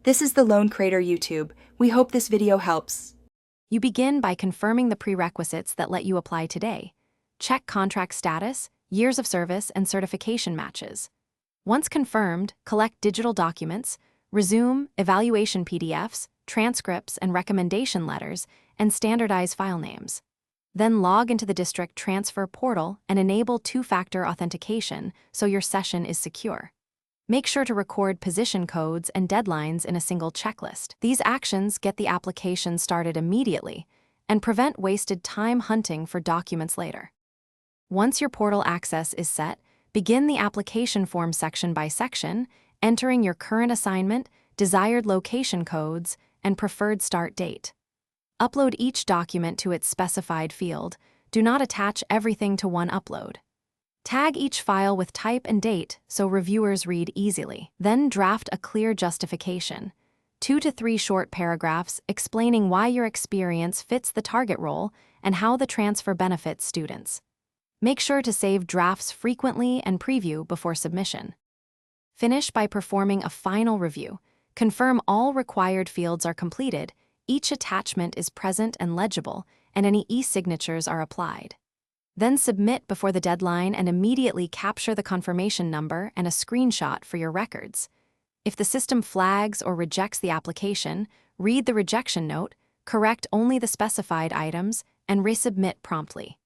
This is the Lone Crater YouTube. We hope this video helps. You begin by confirming the prerequisites that let you apply today. Check contract status, years of service, and certification matches. Once confirmed, collect digital documents, resume evaluation PDFs, transcripts, and recommendation letters, and standardize file names. Then log into the district transfer portal and enable two-factor authentication so your session is secure. Make sure to record position codes and deadlines in a single checklist. These actions get the application started immediately and prevent wasted time hunting for documents later. Once your portal access is set, begin the application form section by section, entering your current assignment, desired location codes, and preferred start date. Upload each document to its specified field. Do not attach everything to one upload. Tag each file with type and date so reviewers read easily. Then draft a clear justification, 2 to 3 short paragraphs explaining why your experience fits the target role and how the transfer benefits students. Make sure to save drafts frequently and preview before submission. Finish by performing a final review. Confirm all required fields are completed, each attachment is present and legible, and any e-signatures are applied. Then submit before the deadline and immediately capture the confirmation number and a screenshot for your records. If the system flags or rejects the application, read the rejection note, correct only the specified items, and resubmit promptly.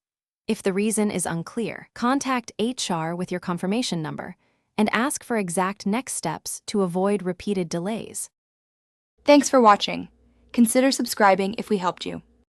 If the reason is unclear, contact HR with your confirmation number and ask for exact next steps to avoid repeated delays. Thanks for watching. Consider subscribing if we helped you.